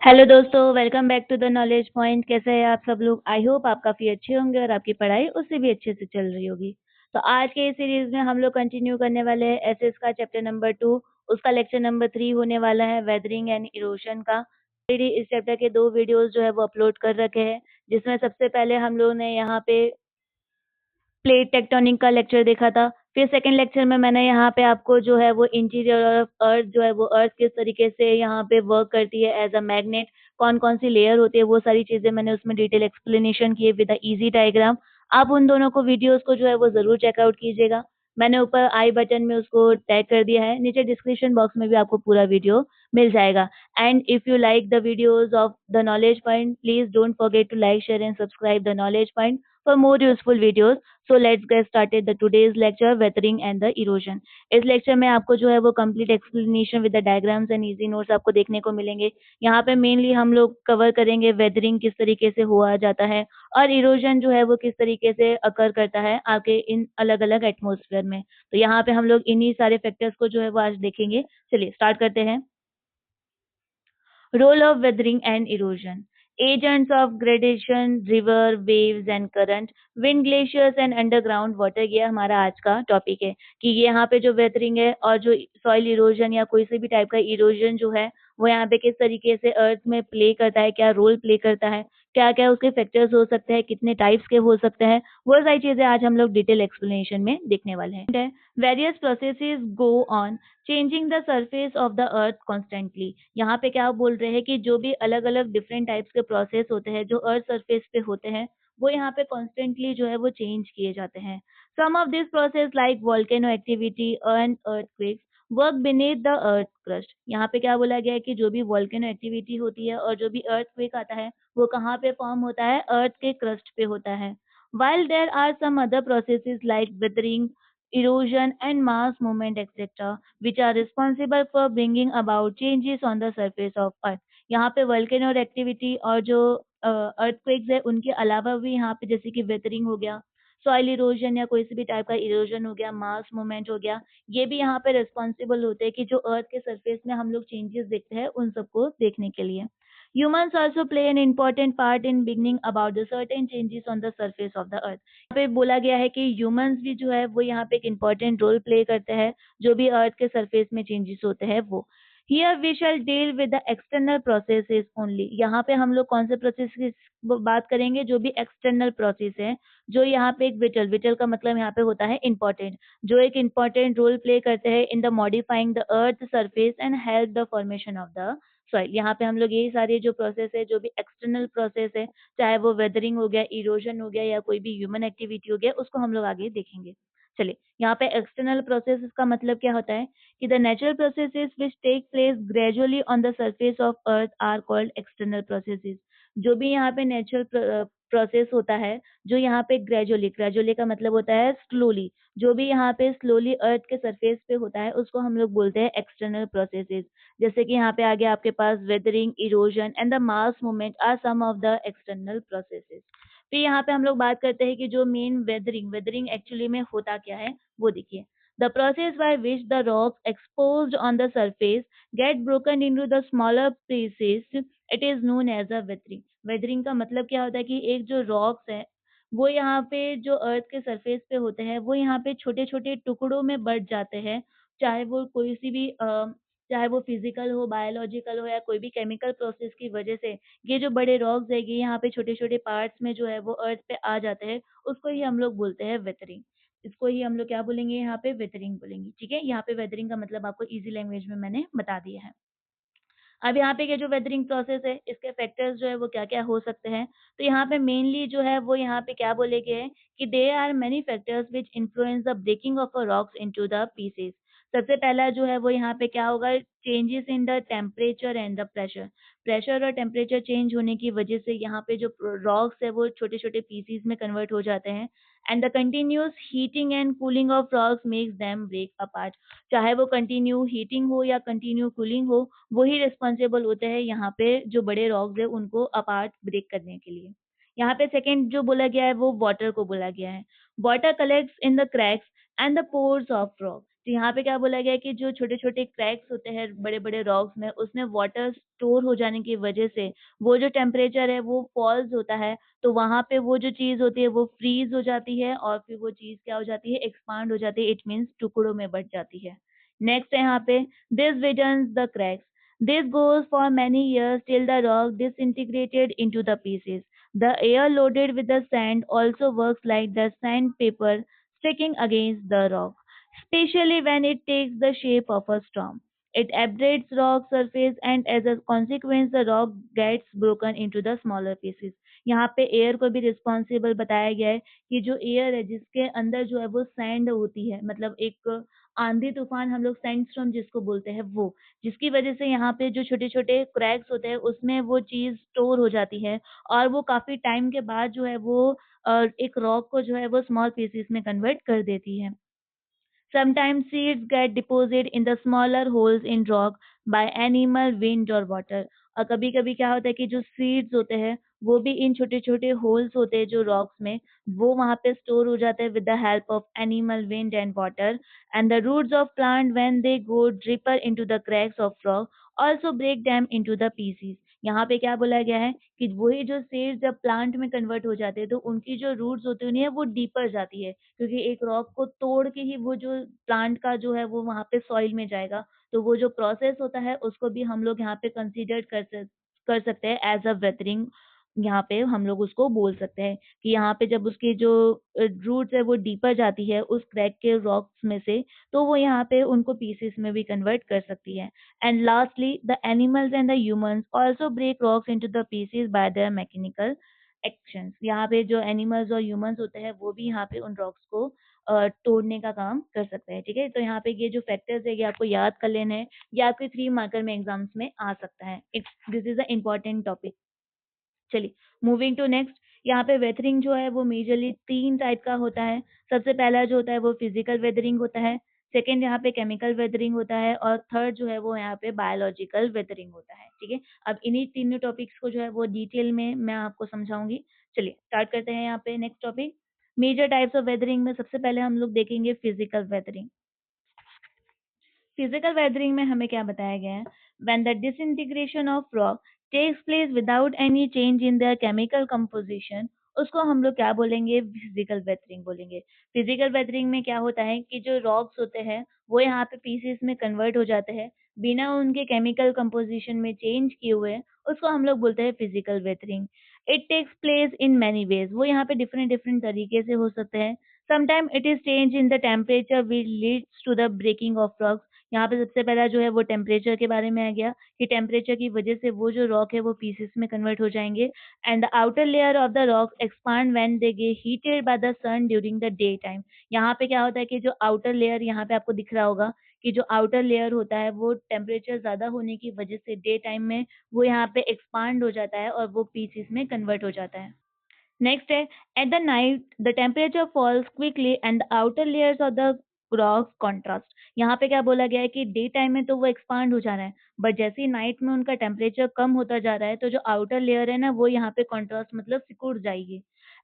Hello दोस्तों, welcome back to the knowledge point. कैसे हैं आप सब लोग? आई होप आप काफ़ी अच्छे होंगे और आपकी पढ़ाई उससे भी अच्छे से चल रही होगी। तो आज के इस सीरीज़ में हम लोग कंटिन्यू करने वाले हैं एसएस का चैप्टर नंबर 2। उसका लेक्चर नंबर 3 होने वाला है वेदरिंग एंड इरोशन का। ऑलरेडी इस चैप्टर के 2 वीडियोज़ जो है वो अपलोड कर रखे हैं, जिसमें सबसे पहले हम लोगों ने यहाँ पे प्लेट टेक्टोनिक का लेक्चर देखा था। फिर सेकंड लेक्चर में मैंने यहाँ पे आपको जो है वो इंटीरियर ऑफ अर्थ जो है वो अर्थ किस तरीके से यहाँ पे वर्क करती है एज अ मैग्नेट, कौन-कौन सी लेयर होती है, वो सारी चीज़ें मैंने उसमें डिटेल एक्सप्लेनेशन की है विद अ ईज़ी डायग्राम। आप उन दोनों को वीडियोज़ को जो है वो ज़रूर चेकआउट कीजिएगा। मैंने ऊपर आई बटन में उसको टैग कर दिया है, नीचे डिस्क्रिप्शन बॉक्स में भी आपको पूरा वीडियो मिल जाएगा। And if you like the videos of the knowledge point, please don't forget to like, share and subscribe the knowledge point for more useful videos. So let's get started the today's lecture weathering and the erosion. इस lecture में आपको जो है वो complete explanation with the diagrams and easy notes आपको देखने को मिलेंगे। यहाँ पे मेनली हम लोग कवर करेंगे वेदरिंग किस तरीके से हुआ जाता है और इरोजन जो है वो किस तरीके से अकर करता है आपके इन अलग अलग एटमोसफेयर में। तो यहाँ पे हम लोग इन्हीं सारे फैक्टर्स को जो है वो आज देखेंगे। चलिए स्टार्ट करते हैं। Role of weathering and erosion. Agents of gradation, river, waves and current, wind, glaciers and underground water, ये हमारा आज का टॉपिक है कि ये यहाँ पे जो वेदरिंग है और जो सॉइल इरोजन या कोई से भी टाइप का इरोजन जो है वो यहाँ पे किस तरीके से अर्थ में प्ले करता है, क्या रोल प्ले करता है, क्या क्या उसके फैक्टर्स हो सकते हैं, कितने टाइप्स के हो सकते हैं, वो सारी चीजें आज हम लोग डिटेल एक्सप्लेनेशन में देखने वाले हैं। Various processes go on changing the surface of the earth constantly. यहाँ पे क्या बोल रहे हैं कि जो भी अलग अलग डिफरेंट टाइप्स के प्रोसेस होते हैं जो अर्थ सरफेस पे होते हैं वो यहाँ पे कॉन्स्टेंटली जो है वो चेंज किए जाते हैं। Some of this process like volcano activity and earthquakes work beneath the earth crust. यहाँ पे क्या बोला गया है कि जो भी वोल्केनो एक्टिविटी होती है और जो भी अर्थक्वेक आता है वो कहाँ पे फॉर्म होता है? अर्थ के क्रस्ट पे होता है। while there are some other processes like weathering, erosion and mass movement etc. which are responsible for bringing about changes on the surface of earth. यहाँ पे वल्केनो एक्टिविटी और जो अर्थक्वेक्स है उनके अलावा भी यहाँ पे जैसे कि वेदरिंग हो गया, सॉइल इरोजन या कोई सी भी टाइप का इरोजन हो गया, मास मूवमेंट हो गया, ये भी यहाँ पे रिस्पॉन्सिबल होते हैं कि जो अर्थ के सरफेस में हम लोग चेंजेस देखते हैं उन सबको देखने के लिए। Humans also play an important part in bringing about the certain changes on the surface of the earth. यहाँ पे बोला गया है कि ह्यूमंस भी जो है वो यहाँ पे एक इम्पोर्टेंट रोल प्ले करते हैं जो भी अर्थ के सरफेस में चेंजेस होते हैं वो। Here we shall deal with the external processes only. यहाँ पे हम लोग कौन से प्रोसेस की बात करेंगे? जो भी एक्सटर्नल प्रोसेस है, जो यहाँ पे एक विटल, विटल का मतलब यहाँ पे होता है इम्पोर्टेंट, जो एक इम्पोर्टेंट रोल प्ले करते हैं in the modifying the earth surface and help the formation of the soil. यहाँ पे हम लोग यही सारे जो प्रोसेस है, जो भी एक्सटर्नल प्रोसेस है, चाहे वो वेदरिंग हो गया, इरोजन हो गया या कोई भी ह्यूमन एक्टिविटी हो गया, उसको हम लोग आगे देखेंगे। चलिए, यहाँ पे एक्सटर्नल प्रोसेस का मतलब क्या होता है कि the natural processes which take place gradually on the surface of earth are called external processes. जो भी यहाँ पे नेचुरल प्रोसेस होता है, जो यहाँ पे ग्रेजुअली, ग्रेजुअली का मतलब होता है स्लोली, जो भी यहाँ पे स्लोली अर्थ के सरफेस पे होता है उसको हम लोग बोलते हैं एक्सटर्नल प्रोसेसेस। जैसे कि यहाँ पे आगे आपके पास weathering, erosion and the mass movement are some of the external processes. फिर यहाँ पे हम लोग बात करते हैं कि जो मेन वेदरिंग, वेदरिंग एक्चुअली में होता क्या है वो देखिए। The process by which the rocks exposed on the surface get broken into the smaller pieces, it is known as a weathering. Weathering का मतलब क्या होता है कि एक जो रॉक्स है वो यहाँ पे जो अर्थ के सरफेस पे होते हैं वो यहाँ पे छोटे छोटे टुकड़ों में बट जाते हैं, चाहे वो कोई सी भी चाहे वो फिजिकल हो, बायोलॉजिकल हो या कोई भी केमिकल प्रोसेस की वजह से ये जो बड़े रॉक्स है ये यहाँ पे छोटे छोटे पार्ट्स में जो है वो अर्थ पे आ जाते हैं, उसको ही हम लोग बोलते हैं वेदरिंग। इसको ही हम लोग क्या बोलेंगे? यहाँ पे वेदरिंग बोलेंगे। ठीक है, यहाँ पे वेदरिंग का मतलब आपको इजी लैंग्वेज में मैंने बता दिया है। अब यहाँ पे ये जो वेदरिंग प्रोसेस है इसके फैक्टर्स जो है वो क्या क्या हो सकते हैं? तो यहाँ पे मेनली जो है वो यहाँ पे क्या बोले गए हैं कि there are many factors which influence the breaking of a rocks into the pieces. सबसे पहला जो है वो यहाँ पे क्या होगा? Changes in the temperature and the pressure. Pressure और टेम्परेचर चेंज होने की वजह से यहाँ पे जो रॉक्स है वो छोटे छोटे पीसीज में कन्वर्ट हो जाते हैं and the continuous heating and cooling of rocks makes them break apart. चाहे वो कंटिन्यू हीटिंग हो या कंटिन्यू कूलिंग हो, वही रिस्पॉन्सिबल होते हैं यहाँ पे जो बड़े रॉक्स है उनको अपार्ट ब्रेक करने के लिए। यहाँ पे सेकंड जो बोला गया है वो वाटर को बोला गया है। Water collects in the cracks and the pores of rock. तो यहाँ पे क्या बोला गया है कि जो छोटे-छोटे क्रैक्स होते हैं बड़े-बड़े रॉक्स में, उसमें वाटर स्टोर हो जाने की वजह से वो जो टेम्परेचर है वो फॉल्स होता है, तो वहाँ पे वो जो चीज़ होती है वो फ्रीज़ हो जाती है और फिर वो चीज़ क्या हो जाती है, एक्सपांड हो जाती है, इट मीन्स टुकड़ों में बँट जाती है। नेक्स्ट है यहाँ पे this widens the cracks. This goes for many years till the rock disintegrated into the pieces. The air loaded with the sand also works like the sandpaper sticking against the rock, especially when it takes the shape of a storm. It abrades rock surface and as a consequence the rock gets broken into the smaller pieces. यहाँ पे air को भी responsible बताया गया है कि जो air है जिसके अंदर जो है वो सैंड होती है, मतलब एक आंधी तूफान हम लोग सैंडस्टॉर्म जिसको बोलते हैं वो, जिसकी वजह से यहाँ पे जो छोटे-छोटे क्रैक्स होते हैं उसमें वो चीज़ स्टोर हो जाती है और वो काफ़ी टाइम के बाद जो है वो एक रॉक को जो है वो स्मॉल पीसेस में कन्वर्ट कर देती है। Sometimes seeds get deposited in the smaller holes in rock by animal, wind और water. और कभी-कभी क्या होता है कि जो सीड्स होते हैं वो भी इन छोटे-छोटे होल्स होते हैं जो रॉक्स में वो वहाँ पे स्टोर हो जाते हैं with the help of animal, wind and water. And the roots of plant when they go deeper into the cracks of rock also break them into the pieces. यहाँ पे क्या बोला गया है कि वही जो सीड्स जब प्लांट में कन्वर्ट हो जाते हैं तो उनकी जो रूट्स होती हैं वो डीपर जाती है क्योंकि एक रॉक को तोड़ के ही वो जो प्लांट का जो है वो वहाँ पे सॉइल में जाएगा। तो वो जो प्रोसेस होता है उसको भी हम लोग यहाँ पे कंसीडर कर सकते हैं एज़ अ वेथरिंग। यहाँ पे हम लोग उसको बोल सकते हैं कि यहाँ पे जब उसकी जो रूट्स है वो डीपर जाती है उस क्रैक के रॉक्स में से, तो वो यहाँ पे उनको पीसेस में भी कन्वर्ट कर सकती है। And lastly the animals and the humans also break rocks into the pieces by their mechanical actions. यहाँ पे जो एनिमल्स और ह्यूमन्स होते हैं वो भी यहाँ पे उन रॉक्स को तोड़ने का काम कर सकते हैं, ठीक है? तो यहाँ पे ये जो फैक्टर्स है ये आपको याद कर लेना है, ये आपके 3 मार्कर में एग्ज़ाम्स में आ सकता है। It's this is a important topic. चलिए, मूविंग टू नेक्स्ट, यहाँ पे वेदरिंग जो है वो मेजरली 3 टाइप का होता है। सबसे पहला जो होता है वो फिज़िकल वेदरिंग होता है, सेकंड यहाँ पे केमिकल वेदरिंग होता है और थर्ड जो है वो यहाँ पे बायोलॉजिकल वेदरिंग होता है, ठीक है? अब इन्हीं तीनों टॉपिक्स को जो है वो डिटेल में मैं आपको समझाऊँगी। चलिए, स्टार्ट करते हैं यहाँ पे next topic. Major types of weathering में सबसे पहले हम लोग देखेंगे फिज़िकल वेदरिंग। फिजिकल वेदरिंग में हमें क्या बताया गया है when the disintegration of rock takes place without any change in their chemical composition, उसको हम लोग क्या बोलेंगे, फिजिकल वेदरिंग बोलेंगे। फिजिकल वेदरिंग में क्या होता है कि जो रॉक्स होते हैं वो यहाँ पे पीसेस में कन्वर्ट हो जाते हैं बिना उनके केमिकल कंपोजिशन में चेंज किए हुए, उसको हम लोग बोलते हैं physical weathering. It takes place in many ways, वो यहाँ पे डिफरेंट डिफरेंट तरीके से हो सकते हैं। Sometime it is change in the temperature which leads to the breaking of rocks. यहाँ पे सबसे पहला जो है वो टेम्परेचर के बारे में आ गया कि टेम्परेचर की वजह से वो जो रॉक है वो पीसेस में कन्वर्ट हो जाएंगे and the outer layer of the rock expand when they get heated by the sun during the day time. यहाँ पे क्या होता है कि जो आउटर लेयर यहाँ पे आपको दिख रहा होगा कि जो आउटर लेयर होता है वो टेम्परेचर ज्यादा होने की वजह से डे टाइम में वो यहाँ पे एक्सपांड हो जाता है और वो पीसेस में कन्वर्ट हो जाता है। नेक्स्ट है at the night the temperature falls quickly and the outer layers of the rock contrast. यहाँ पे क्या बोला गया है कि डे टाइम में तो वो एक्सपांड हो जा रहा है बट जैसे ही नाइट में उनका टेम्परेचर कम होता जा रहा है तो जो आउटर लेयर है ना वो यहाँ पे कॉन्ट्रास्ट मतलब सिकुड़ जाएगी।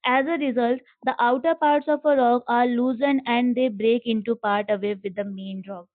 As a result the outer parts of a rock are loosen and they break into part away with the main rock.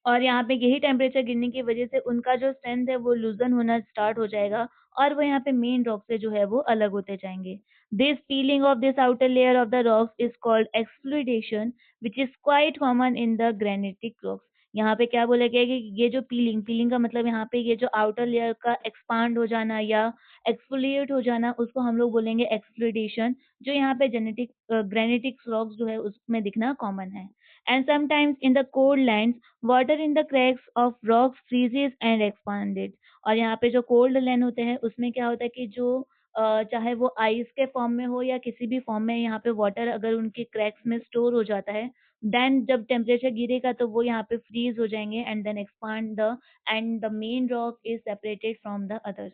और यहाँ पे यही टेम्परेचर गिरने की वजह से उनका जो स्ट्रेंथ है वो लूज़न होना स्टार्ट हो जाएगा और वो यहाँ पे मेन रॉक से जो है वो अलग होते जाएँगे। This peeling of this outer layer of the rocks is called exfoliation which is quite common in the granitic rocks. यहाँ पे क्या बोला गया है कि ये जो पीलिंग पीलिंग का मतलब यहाँ पे ये जो आउटर लेयर का एक्सपांड हो जाना या एक्सफोलिएट हो जाना उसको हम लोग बोलेंगे एक्सफ्लूडेशन, जो यहाँ पे ग्रेनिटिक रॉक्स जो है उसमें दिखना कॉमन है। And sometimes in the cold lands water in the cracks of rocks freezes and expanded. और यहाँ पे जो कोल्ड लैंड होते हैं उसमें क्या होता है कि जो चाहे वो आइस के फॉर्म में हो या किसी भी फॉर्म में यहाँ पे वाटर अगर उनके क्रैक्स में स्टोर हो जाता है देन जब टेम्परेचर गिरेगा तो वो यहाँ पे फ्रीज हो जाएंगे and then expand the and the main rock is separated from the others.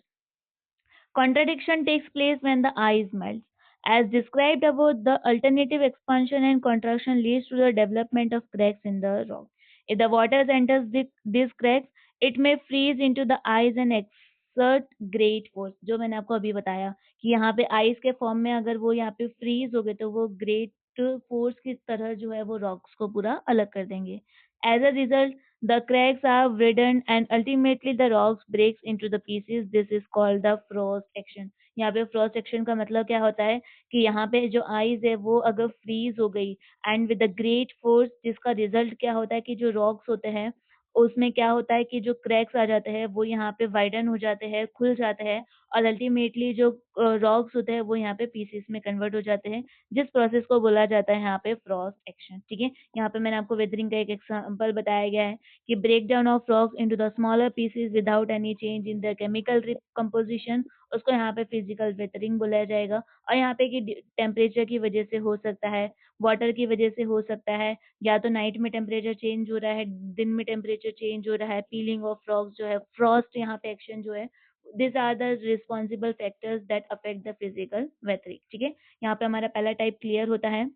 Contradiction takes place when the ice melts. As described above, the alternative expansion and contraction leads to the development of cracks in the rock. If the water enters these cracks, it may freeze into the ice and exert great force. जो मैंने आपको अभी बताया कि यहाँ पे ice के form में अगर वो यहाँ पे फ्रीज हो गए तो वो ग्रेट डायरेक्ट फोर्स की तरह जो है वो रॉक्स को पूरा अलग कर देंगे। As a result the cracks are widened and ultimately the rocks breaks into the pieces. This is called the frost action. यहाँ पे फ्रॉस्ट एक्शन का मतलब क्या होता है कि यहाँ पे जो आइस है वो अगर फ्रीज हो गई and with the great force, जिसका रिजल्ट क्या होता है कि जो रॉक्स होते हैं उसमें क्या होता है कि जो क्रैक्स आ जाते हैं वो यहाँ पे वाइडन हो जाते हैं, खुल जाते हैं और अल्टीमेटली जो रॉक्स होते हैं वो यहाँ पे पीसेस में कन्वर्ट हो जाते हैं, जिस प्रोसेस को बोला जाता है यहाँ पे फ्रॉस्ट एक्शन। ठीक है, यहाँ पे मैंने आपको वेदरिंग का एक एग्जांपल बताया गया है कि break down of rocks into the smaller pieces without any change in the chemical composition, उसको यहाँ पे फिजिकल वेदरिंग बोला जाएगा। और यहाँ पे कि टेम्परेचर की वजह से हो सकता है, वाटर की वजह से हो सकता है, या तो नाइट में टेम्परेचर चेंज हो रहा है, दिन में टेम्परेचर चेंज हो रहा है, पीलिंग ऑफ रॉक्स जो है, फ्रॉस्ट यहाँ पे एक्शन जो है, this are the responsible factors that affect the physical weathering. ठीक है, यहाँ पे हमारा पहला टाइप क्लियर होता है।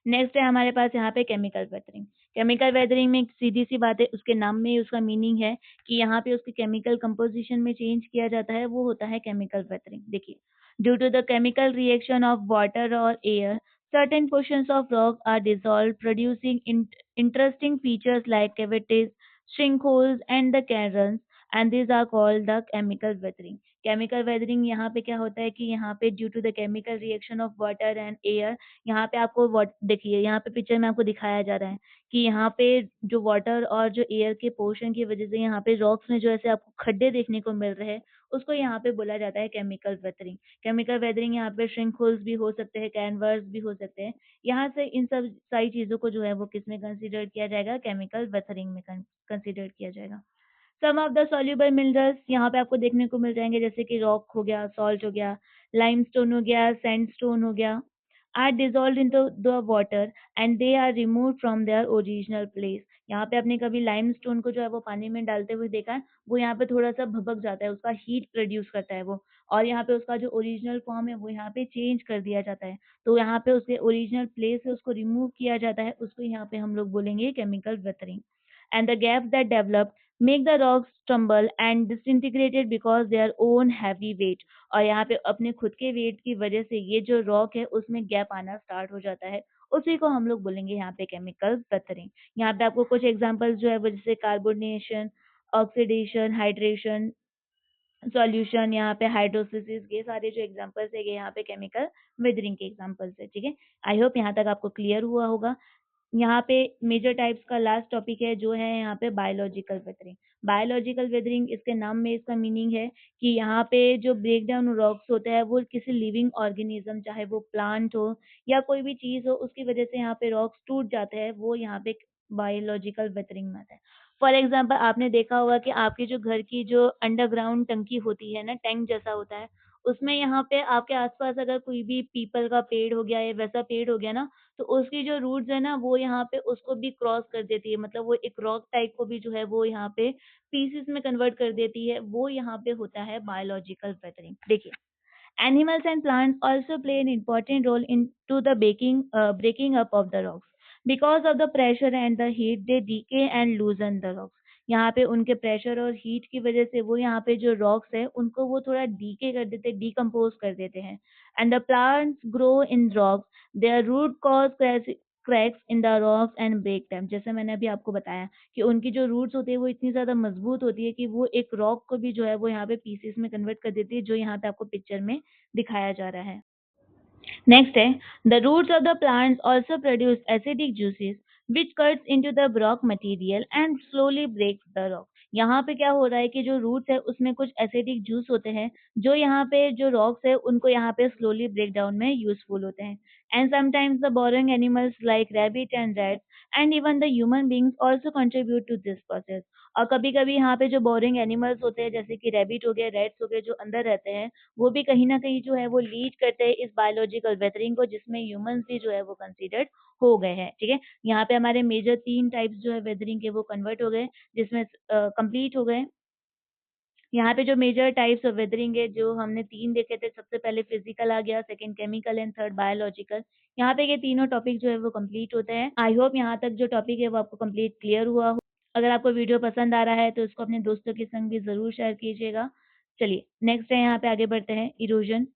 नेक्स्ट है हमारे पास यहाँ पे केमिकल वेदरिंग। केमिकल वेदरिंग में सीधी सी बात है, उसके नाम में ही उसका मीनिंग है कि यहाँ पे उसकी केमिकल कंपोजिशन में चेंज किया जाता है, वो होता है केमिकल वेदरिंग। देखिए, due to the chemical reaction of water और air, certain portions of rock are dissolved, producing interesting features like cavities, sinkholes, and the caverns, and these are called the chemical weathering. Chemical weathering यहाँ पे क्या होता है कि यहाँ पे due to the chemical reaction of water and air, यहाँ पे आपको देखिए यहाँ पे पिक्चर में आपको दिखाया जा रहा है कि यहाँ पे जो वाटर और जो एयर के पोर्शन की वजह से यहाँ पे रॉक्स में जो ऐसे आपको खड्डे देखने को मिल रहे हैं, उसको यहाँ पे बोला जाता है केमिकल वेदरिंग। केमिकल वेदरिंग यहाँ पे श्रिंक होल्स भी हो सकते हैं, कैनवर्स भी हो सकते हैं। यहाँ से इन सब सारी चीजों को जो है वो किस में कंसीडर किया जाएगा, केमिकल वेदरिंग में कंसीडर किया जाएगा। सम ऑफ द सॉल्युबल मिनरल्स यहाँ पे आपको देखने को मिल जाएंगे, जैसे कि रॉक हो गया, सॉल्ट हो गया, लाइमस्टोन हो गया, सैंडस्टोन हो गया, are dissolve into the water and they are remove from their original place. यहाँ पे आपने कभी लाइमस्टोन को जो है वो पानी में डालते हुए देखा है, वो यहाँ पे थोड़ा सा भभक जाता है, उसका हीट प्रोड्यूस करता है वो, और यहाँ पे उसका जो ओरिजिनल फॉर्म है वो यहाँ पे चेंज कर दिया जाता है, तो यहाँ पे उसके ओरिजिनल प्लेस से उसको रिमूव किया जाता है, उसको यहाँ पे हम लोग बोलेंगे chemical वेथरिंग। And the gaps that develop make the rocks tumble and disintegrated because their own heavy weight। और यहाँ पे अपने खुद के वेट की वजह से ये जो रॉक है उसमें गैप आना स्टार्ट हो जाता है, उसी को हम लोग बोलेंगे यहाँ पे केमिकल वेथरिंग। यहाँ पे आपको कुछ एग्जांपल्स जो है वो जैसे कार्बोनेशन, ऑक्सीडेशन, हाइड्रेशन, सॉल्यूशन, यहाँ पे हाइड्रोलिसिस, ये सारे जो एग्जांपल्स है ये यहाँ पे केमिकल वेदरिंग के एग्जांपल्स है। ठीक है, आई होप यहाँ तक आपको क्लियर हुआ होगा। यहाँ पे मेजर टाइप्स का लास्ट टॉपिक है जो है यहाँ पे बायोलॉजिकल वेदरिंग। बायोलॉजिकल वेदरिंग, इसके नाम में इसका मीनिंग है कि यहाँ पे जो ब्रेक डाउन रॉक्स होता है वो किसी लिविंग ऑर्गेनिज्म, चाहे वो प्लांट हो या कोई भी चीज हो, उसकी वजह से यहाँ पे रॉक्स टूट जाते हैं, वो यहाँ पे बायोलॉजिकल वेदरिंग में आता है। फॉर एग्जाम्पल आपने देखा होगा कि आपके जो घर की जो अंडरग्राउंड टंकी होती है ना, टैंक जैसा होता है, उसमें यहाँ पे आपके आसपास अगर कोई भी पीपल का पेड़ हो गया या वैसा पेड़ हो गया ना, तो उसकी जो रूट्स है ना वो यहाँ पे उसको भी क्रॉस कर देती है, मतलब वो एक रॉक टाइप को भी जो है वो यहाँ पे पीसेस में कन्वर्ट कर देती है, वो यहाँ पे होता है बायोलॉजिकल वेदरिंग। देखिए, animals and plants also play an important role into the breaking up of the rocks. Because of the pressure and the heat, they decay and loosen the rocks. यहाँ पे उनके प्रेशर और heat की वजह से वो यहाँ पे जो रॉक्स है उनको वो थोड़ा डीके कर देते, डिकम्पोज कर देते हैं। And the plants grow in rocks, their root cause cracks in the rocks and break them. जैसे मैंने अभी आपको बताया कि उनकी जो रूट्स होती है वो इतनी ज्यादा मजबूत होती है कि वो एक रॉक को भी जो है वो यहाँ पे पीसेस में कन्वर्ट कर देती है, जो यहाँ पे आपको पिक्चर में दिखाया जा रहा है। नेक्स्ट है, the roots of the plants also produce acidic juices which cuts into the rock material and slowly breaks the rock. यहाँ पे क्या हो रहा है कि जो रूट्स है उसमें कुछ एसिडिक जूस होते हैं, जो यहाँ पे जो रॉक्स है उनको यहाँ पे स्लोली ब्रेक डाउन में यूजफुल होते हैं। And sometimes the boring animals like rabbit and rats and even the human beings also contribute to this process. और कभी कभी यहाँ पे जो बोरिंग एनिमल्स होते हैं, जैसे कि रैबिट हो गए, रेट्स हो गए, जो अंदर रहते हैं, वो भी कहीं न कहीं जो है वो लीड करते हैं इस बायोलॉजिकल वेथरिंग को, जिसमें ह्यूमन्स भी जो है वो कंसीडर्ड हो गए हैं। ठीक है? यहाँ पे हमारे मेजर 3 टाइप्स जो है वेथरिंग के वो कन्वर्ट हो गए, जिसमें कंप्लीट हो गए। यहाँ पे जो मेजर टाइप्स ऑफ वेथरिंग है, जो हमने 3 देखे थे, सबसे पहले फिजिकल आ गया, second chemical and third biological. यहाँ पे ये तीनों टॉपिक जो है वो कंप्लीट होते हैं। आई होप यहाँ तक जो टॉपिक है वो आपको कंप्लीट क्लियर हुआ हो। अगर आपको वीडियो पसंद आ रहा है तो इसको अपने दोस्तों के संग भी ज़रूर शेयर कीजिएगा। चलिए नेक्स्ट है, यहाँ पे आगे बढ़ते हैं, इरोजन।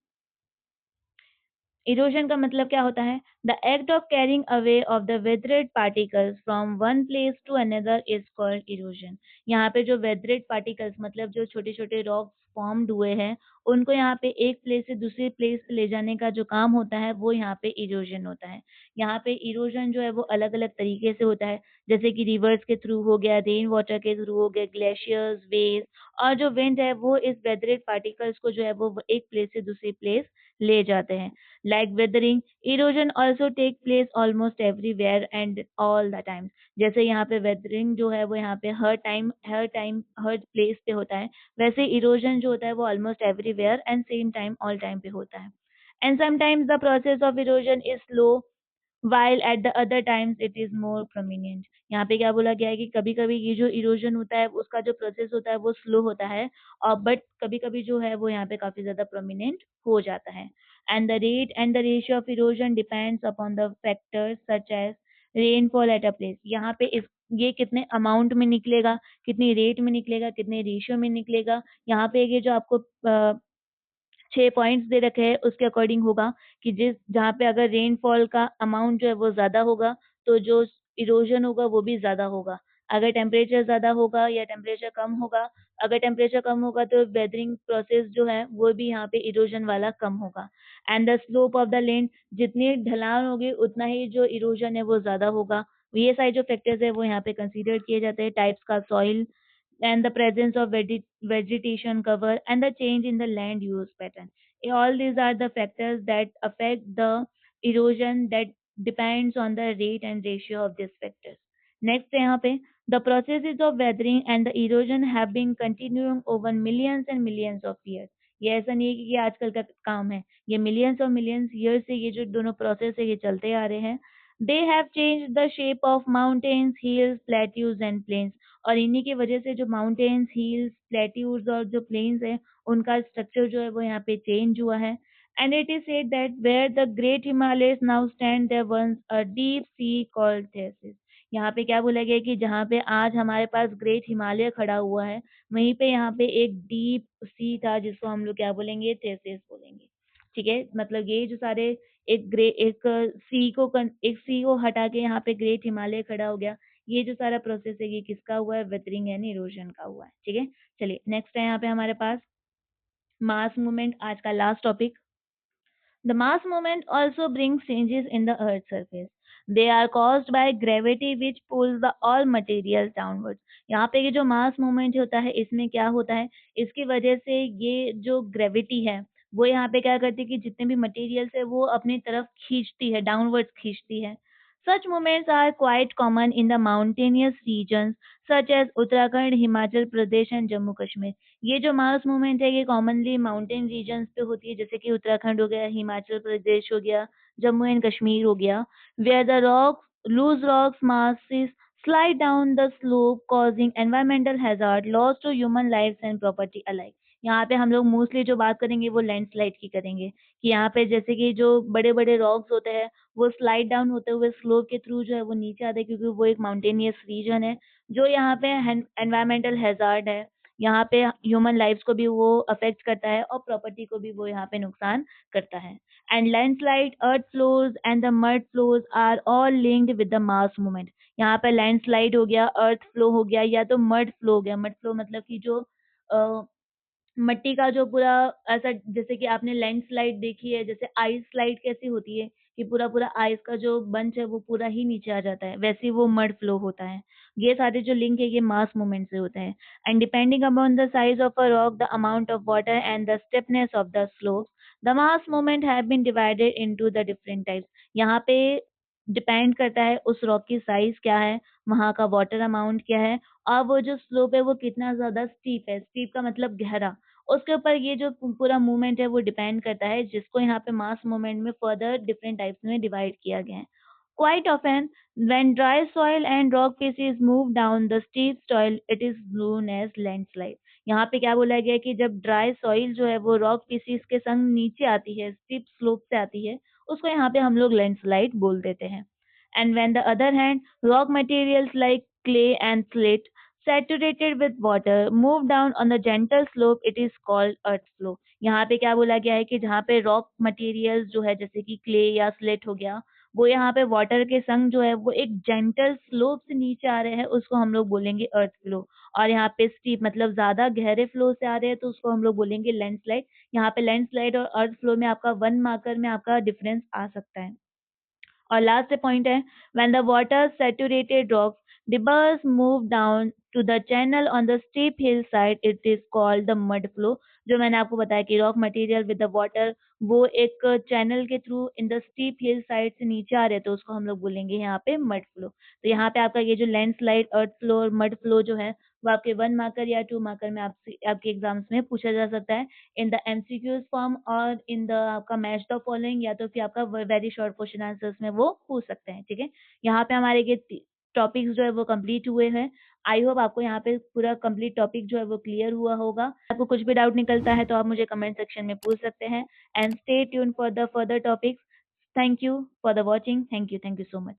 इरोजन का मतलब क्या होता है? The act of carrying away of the weathered particles from one place to another is called erosion. यहाँ पे जो वेदरेड पार्टिकल्स मतलब जो छोटे छोटे रॉक्स फॉर्म्ड हुए हैं, उनको यहाँ पे एक प्लेस से दूसरी प्लेस पे ले जाने का जो काम होता है वो यहाँ पे इरोजन होता है। यहाँ पे इरोजन जो है वो अलग अलग तरीके से होता है, जैसे कि रिवर्स के थ्रू हो गया, रेन वाटर के थ्रू हो गया, ग्लेशियर्स, वेव्स, और जो विंड है वो इस वेदरेड पार्टिकल्स को जो है वो एक प्लेस से दूसरी प्लेस ले जाते हैं। Like weathering, erosion also take place almost everywhere and all the time. जैसे यहाँ पे weathering जो है वो यहाँ पे हर टाइम हर प्लेस पे होता है, वैसे erosion जो होता है वो almost everywhere and same time all time पे होता है. And sometimes the process of erosion is slow while at the other times it is more prominent. यहाँ पे क्या बोला गया है कि कभी-कभी ये जो इरोजन होता है उसका जो प्रोसेस होता है वो स्लो होता है, और बट कभी-कभी जो है वो यहाँ पे काफी ज्यादा प्रोमिनेंट हो जाता है. And the rate and the ratio of erosion depends upon the factors such as rainfall at a place. यहाँ पे इस ये कितने अमाउंट में निकलेगा, कितनी रेट में निकलेगा, कितने रेशियो में निकलेगा, यहाँ पे ये जो आपको 6 पॉइंट्स दे रखे हैं उसके अकॉर्डिंग होगा कि जिस जहाँ पे अगर रेनफॉल का अमाउंट जो है वो ज़्यादा होगा, तो जो इरोजन होगा वो भी ज़्यादा होगा। अगर टेम्परेचर ज़्यादा होगा या टेम्परेचर कम होगा, अगर टेम्परेचर कम होगा तो वेदरिंग प्रोसेस जो है वो भी यहाँ पे इरोजन वाला कम होगा। And the slope of the land, जितनी ढलान होगी उतना ही जो इरोजन है वो ज़्यादा होगा। ये सारे जो फैक्टर्स है वो यहाँ पे कंसीडर किए जाते हैं, टाइप्स का soil and the presence of vegetation cover and the change in the land use pattern. All these are the factors that affect the erosion that depends on the rate and ratio of these factors. Next है यहाँ पे the processes of weathering and the erosion have been continuing over millions and millions of years. ये ऐसा नहीं है कि ये आजकल का काम है, ये मिलियंस और मिलियंस ईयर से ये जो दोनों प्रोसेस है ये चलते आ रहे हैं. They have changed the shape of mountains, hills, plateaus and plains. और इन्हीं की वजह से जो माउंटेन्स, हिल्स, प्लेट्यूज और जो प्लेन्स हैं, उनका स्ट्रक्चर जो है वो यहाँ पे चेंज हुआ है. And it is said that where the great Himalayas now stand there once a deep sea called Tethys. यहाँ पे क्या बोला गया है कि जहाँ पे आज हमारे पास ग्रेट हिमालय खड़ा हुआ है, वहीं पे यहाँ पे एक डीप सी था जिसको हम लोग क्या बोलेंगे, थेसिस बोलेंगे. ठीक है, मतलब ये जो सारे एक एक सी को हटा के यहाँ पे ग्रेट हिमालय खड़ा हो गया. ये जो सारा प्रोसेस है ये किसका हुआ है, वेदरिंग यानी इरोजन का हुआ है. ठीक है, चलिए नेक्स्ट है यहाँ पे हमारे पास मास मूवमेंट, आज का last topic. The mass movement also brings changes in the Earth's surface. They are caused by gravity which pulls the all materials downwards. यहाँ पे ये जो मास मूवमेंट होता है इसमें क्या होता है, इसकी वजह से ये जो ग्रेविटी है वो यहाँ पे क्या करती है कि जितने भी मटेरियल्स है वो अपनी तरफ खींचती है, डाउनवर्ड्स खींचती है. Such movements are quite common in the mountainous regions such as Uttarakhand, Himachal Pradesh and Jammu Kashmir. ये जो मास मूवमेंट है ये कॉमनली माउंटेन रीजन्स पे होती है, जैसे कि उत्तराखंड हो गया, हिमाचल प्रदेश हो गया, जम्मू एंड कश्मीर हो गया. Where the rocks loose rocks masses slide down the slope causing environmental hazard loss to human lives and property alike. यहाँ पे हम लोग मोस्टली जो बात करेंगे वो लैंडस्लाइड की करेंगे, कि यहाँ पे जैसे कि जो बड़े बड़े रॉक्स होते हैं वो स्लाइड डाउन होते हुए स्लोप के थ्रू जो है वो नीचे आते हैं, क्योंकि वो एक माउंटेनियस रीजन है जो यहाँ पे एनवायरमेंटल हैजार्ड है. यहाँ पे ह्यूमन लाइफ्स को भी वो अफेक्ट करता है और प्रॉपर्टी को भी वो यहाँ पे नुकसान करता है. And landslide, earth flows and the mud flows are all linked with the mass movement. यहाँ पे लैंडस्लाइड हो गया, अर्थ फ्लो हो गया, या तो मड फ्लो हो गया. मड फ्लो मतलब कि जो मट्टी का जो पूरा ऐसा, जैसे कि आपने लैंडस्लाइड देखी है, जैसे आइस स्लाइड कैसी होती है कि पूरा पूरा आइस का जो बंच है वो पूरा ही नीचे आ जाता है, वैसे ही वो मड फ्लो होता है. ये सारे जो लिंक है ये मास मूवमेंट से होते हैं. And depending upon the size of a rock, the amount of water and the steepness of the slope, the mass movement have been divided into the different types. यहाँ पे depend करता है उस rock की size क्या है, वहाँ का वाटर अमाउंट क्या है, और वो जो स्लोप है वो कितना ज्यादा स्टीप है. स्टीप का मतलब गहरा. उसके ऊपर ये जो पूरा मूवमेंट है वो डिपेंड करता है, जिसको यहाँ पे मास मूवमेंट में फर्दर डिफरेंट टाइप्स में डिवाइड किया गया है. Quite often, when dry soil and rock pieces move down the steep soil, it is known as landslide. यहाँ पे क्या बोला गया है कि जब ड्राई सॉइल जो है वो रॉक पीसीस के संग नीचे आती है, स्टीप स्लोप से आती है, उसको यहाँ पे हम लोग लैंडस्लाइड बोल देते हैं. And when the other hand, rock materials like clay and slate saturated with water move down on the gentle slope, it is called earth flow। यहाँ पे क्या बोला गया है कि जहाँ पे रॉक मटेरियल्स जो है जैसे कि क्ले या स्लेट हो गया, वो यहाँ पे वाटर के संग जो है वो एक जेंटल स्लोप से नीचे आ रहे हैं, उसको हम लोग बोलेंगे अर्थ फ्लो। और यहाँ पे स्टीप मतलब ज्यादा गहरे फ्लो से आ रहे हैं तो उसको हम लोग बोलेंगे लैंडस्लाइड। यहाँ पे लैंडस्लाइड और अर्थ फ्लो में आपका 1 मार्कर में आपका डिफरेंस आ सकता है। और लास्ट पॉइंट है, when the water saturated rocks debris move down to the channel on the steep hill side, it is called the mud flow. जो मैंने आपको बताया कि rock material with the water वो एक चैनल के through in the steep hill side से नीचे आ रहे तो उसको हम लोग बोलेंगे यहाँ पे मड फ्लो। तो यहाँ पे आपका ये जो लैंडस्लाइड अर्थ फ्लो और मड फ्लो जो है वो आपके 1 मार्कर या 2 मार्कर में आपसे आपके एग्जाम्स में पूछा जा सकता है, इन द एमसीक्यूज फॉर्म और इन द आपका मैच द फॉलोइंग, या तो फिर आपका वेरी शॉर्ट क्वेश्चन आंसर्स में वो पूछ सकते हैं। ठीक है, यहाँ पे हमारे ये टॉपिक्स जो है वो कंप्लीट हुए हैं। आई होप आपको यहाँ पे पूरा कंप्लीट टॉपिक जो है वो क्लियर हुआ होगा। आपको कुछ भी डाउट निकलता है तो आप मुझे कमेंट सेक्शन में पूछ सकते हैं। And stay tune for the further topics. Thank you for the watching. Thank you so much.